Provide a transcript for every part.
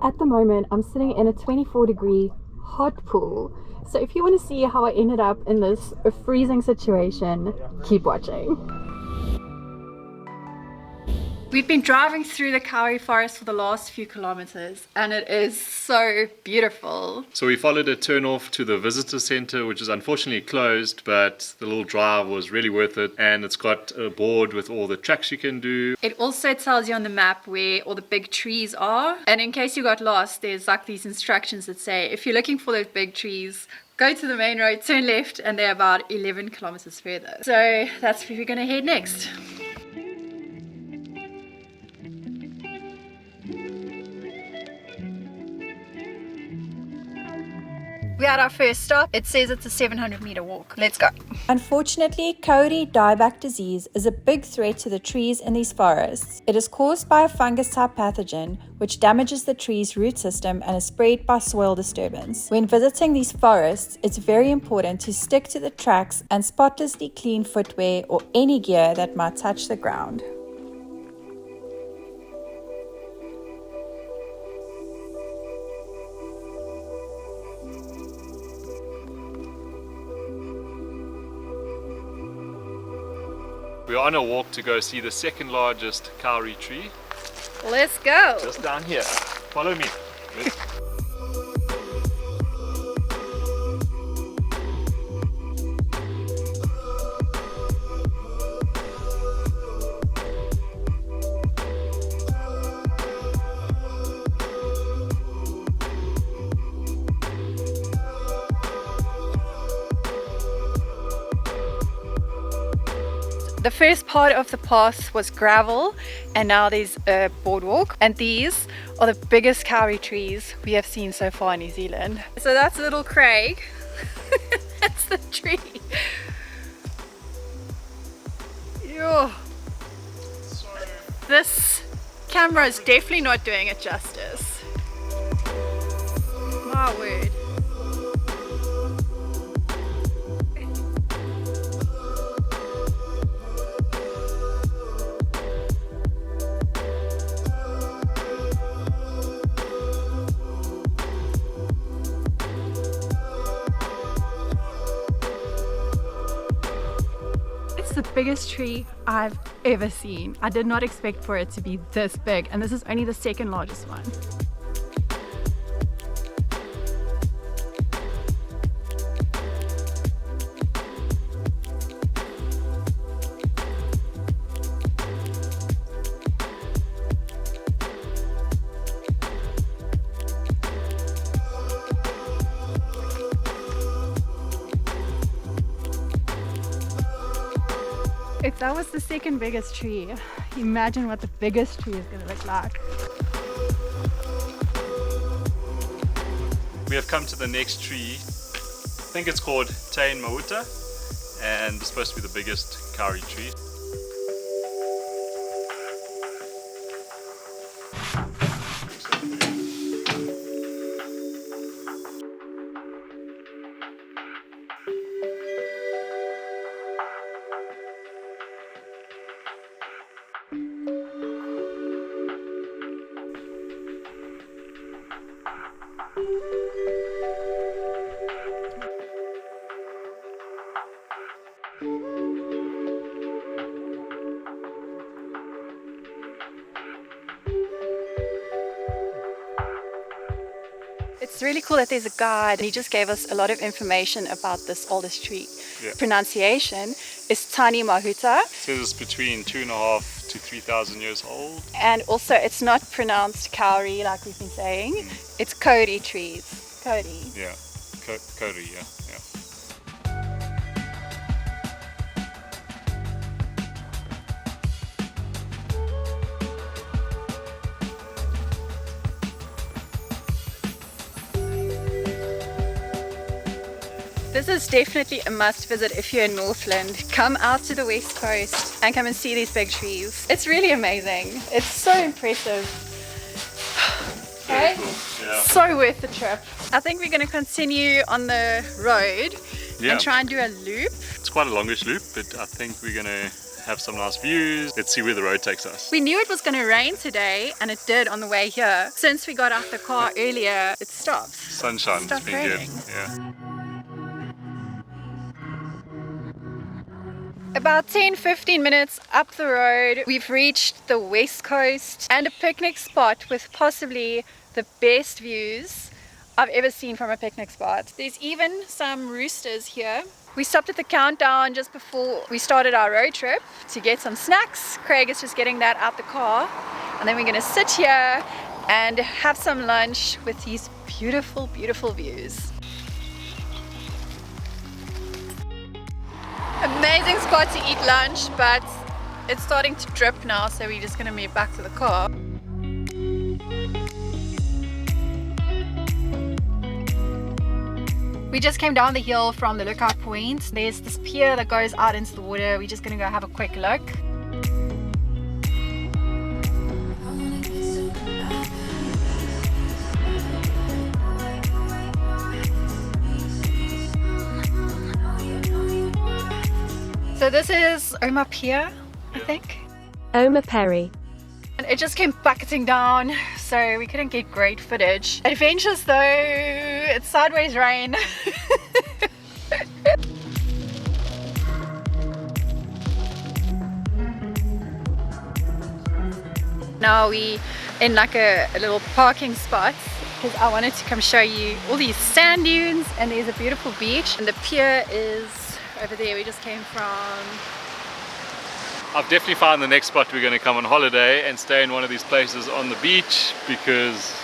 At the moment, I'm sitting in a 24-degree hot pool. So if you want to see how I ended up in this freezing situation, keep watching. We've been driving through the Kauri forest for the last few kilometers and it is so beautiful. So we followed a turn off to the visitor center, which is unfortunately closed, but the little drive was really worth it, and it's got a board with all the tracks you can do. It also tells you on the map where all the big trees are, and in case you got lost, there's like these instructions that say if you're looking for those big trees, go to the main road, turn left, and they're about 11 kilometers further. So that's where we're gonna head next. We're at our first stop. It says it's a 700-meter walk. Let's go. Unfortunately, Kauri dieback disease is a big threat to the trees in these forests. It is caused by a fungus-type pathogen which damages the tree's root system and is spread by soil disturbance. When visiting these forests, it's very important to stick to the tracks and spotlessly clean footwear or any gear that might touch the ground. We're on a walk to go see the second largest Kauri tree. Let's go. Just down here. Follow me. The first part of the path was gravel and now there's a boardwalk, and these are the biggest Kauri trees we have seen so far in New Zealand. So that's little Craig. That's the tree. Yo. This camera is definitely not doing it justice. My word. The biggest tree I've ever seen. I did not expect for it to be this big, and this is only the second largest one. If that was the second biggest tree, imagine what the biggest tree is going to look like. We have come to the next tree. I think it's called Tane Mahuta, and it's supposed to be the biggest Kauri tree. It's really cool that there's a guide. He just gave us a lot of information about this oldest tree. Yeah. Pronunciation is Tane Mahuta. It says it's between 2,500 to 3,000 years old. And also it's not pronounced Kauri like we've been saying. It's Kauri trees. Kauri. Yeah, Kauri, yeah. This is definitely a must visit if you're in Northland. Come out to the west coast and come and see these big trees. It's really amazing. It's so impressive. Okay? Yeah. So worth the trip. I think we're going to continue on the road Yeah. and try and do a loop. It's quite a longish loop, but I think we're going to have some nice views. Let's see where the road takes us. We knew it was going to rain today, and it did on the way here. Since we got out the car earlier, it stopped. Sunshine, it's been raining. good. Yeah. About 10-15 minutes up the road, we've reached the west coast and a picnic spot with possibly the best views I've ever seen from a picnic spot. There's even some roosters here. We stopped at the Countdown just before we started our road trip to get some snacks. Craig is just getting that out the car, and then we're gonna sit here and have some lunch with these beautiful, beautiful views. Amazing spot to eat lunch, but it's starting to drip now, so we're just gonna move back to the car. We just came down the hill from the lookout point. There's this pier that goes out into the water. We're just gonna go have a quick look. So this is Oma Pier, I think. Oma Perry. And it just came bucketing down, so we couldn't get great footage. Adventures though, it's sideways rain. Now we in like a little parking spot because I wanted to come show you all these sand dunes, and there's a beautiful beach, and the pier is over there we just came from. I've definitely found the next spot we're going to come on holiday and stay in one of these places on the beach, because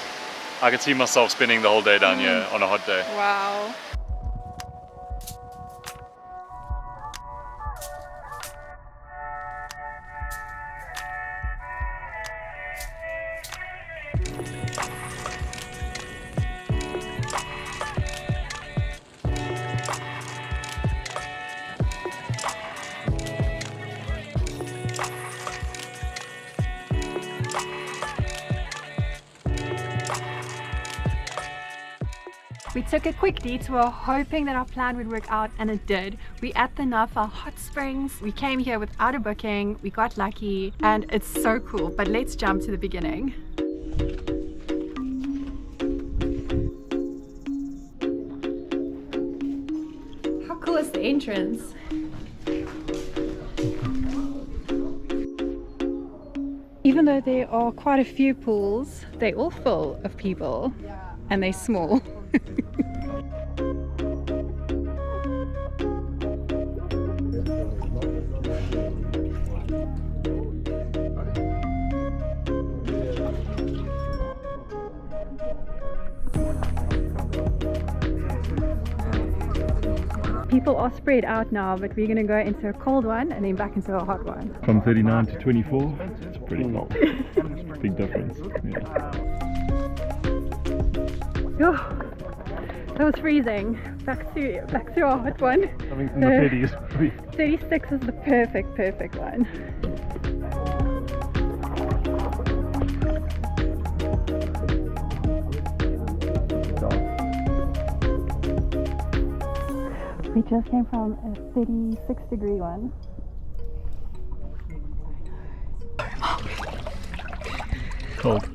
I could see myself spending the whole day down here on a hot day. Wow. We took a quick detour hoping that our plan would work out, and it did. We at the Ngawha Hot Springs. We came here without a booking. We got lucky and it's so cool, but let's jump to the beginning. How cool is the entrance? Even though there are quite a few pools, they're all full of people and they're small. People are spread out now, but we're going to go into a cold one and then back into a hot one. From 39 to 24, it's pretty cold. Big difference. Yeah. Oh, that was freezing. Back to our hot one. I think in the 30s. 36 is the perfect one. We just came from a 36-degree one. Cold.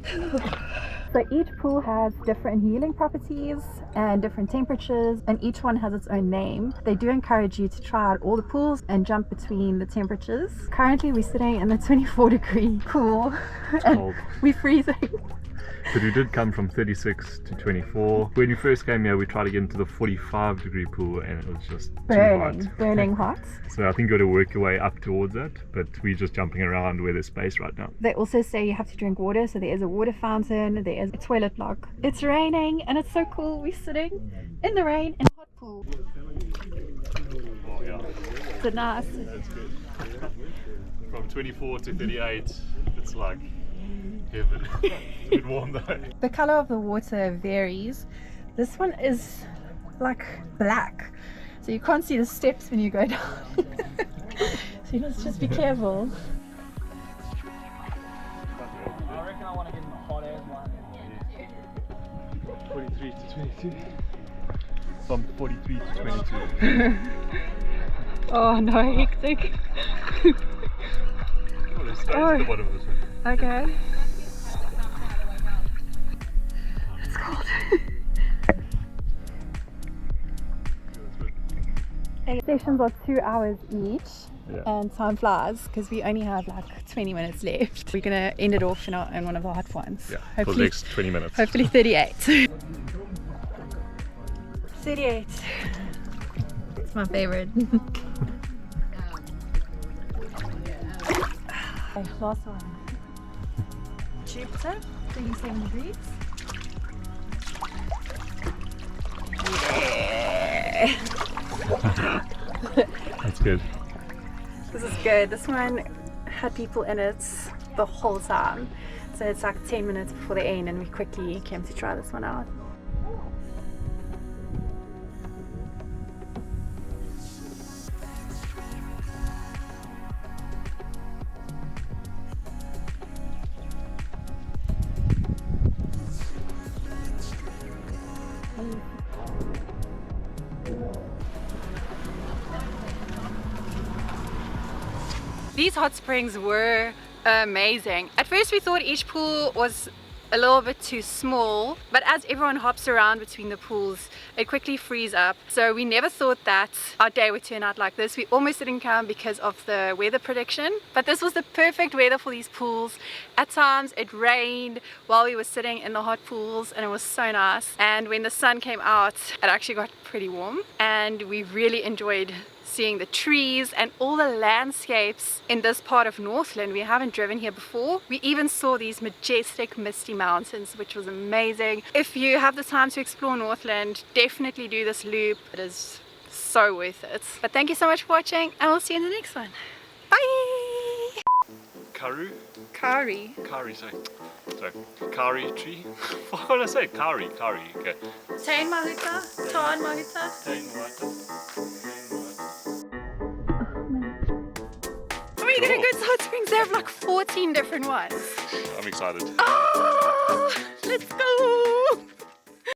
So each pool has different healing properties and different temperatures, and each one has its own name. They do encourage you to try out all the pools and jump between the temperatures. Currently we're sitting in the 24-degree pool and we're freezing. But we did come from 36 to 24. When we first came here, we tried to get into the 45-degree pool and it was just burning hot. So I think you got to work your way up towards that, but we're just jumping around where there's space right now. They also say you have to drink water, so there is a water fountain, there is a toilet block. It's raining and it's so cool. We're sitting in the rain in a hot pool. Oh yeah. Is it nice? That's good. From 24 to 38, it's like heaven. It's a bit warm though. The color of the water varies. This one is like black, so you can't see the steps when you go down. So you must just be careful. I reckon I want to get in the hot air one. 43 to 22. From 43 to 22. Oh no, hectic. At the bottom of this one. Okay. It's cold. Sessions are 2 hours each. Yeah. And time flies because we only have like 20 minutes left. We're gonna end it off in one of the hot ones. Yeah, for the next 20 minutes. Hopefully 38. 38. It's my favorite. Okay, last one. Jupiter, 37 degrees. Yeah. That's good. This is good. This one had people in it the whole time. So it's like 10 minutes before the end and we quickly came to try this one out. These hot springs were amazing. At first we thought each pool was a little bit too small, but as everyone hops around between the pools, it quickly frees up. So we never thought that our day would turn out like this. We almost didn't come because of the weather prediction, but this was the perfect weather for these pools. At times it rained while we were sitting in the hot pools and it was so nice. And when the sun came out, it actually got pretty warm and we really enjoyed seeing the trees and all the landscapes in this part of Northland. We haven't driven here before. We even saw these majestic misty mountains, which was amazing. If you have the time to explore Northland, definitely do this loop. It is so worth it. But thank you so much for watching and we'll see you in the next one. Bye! Kauri? Kauri. Kauri, sorry. Kauri tree? What did I say? Kauri, okay. Tane Mahuta. Tane Mahuta. Tane Mahuta. We're gonna go to Hot Springs. They have like 14 different ones. I'm excited. Oh, let's go!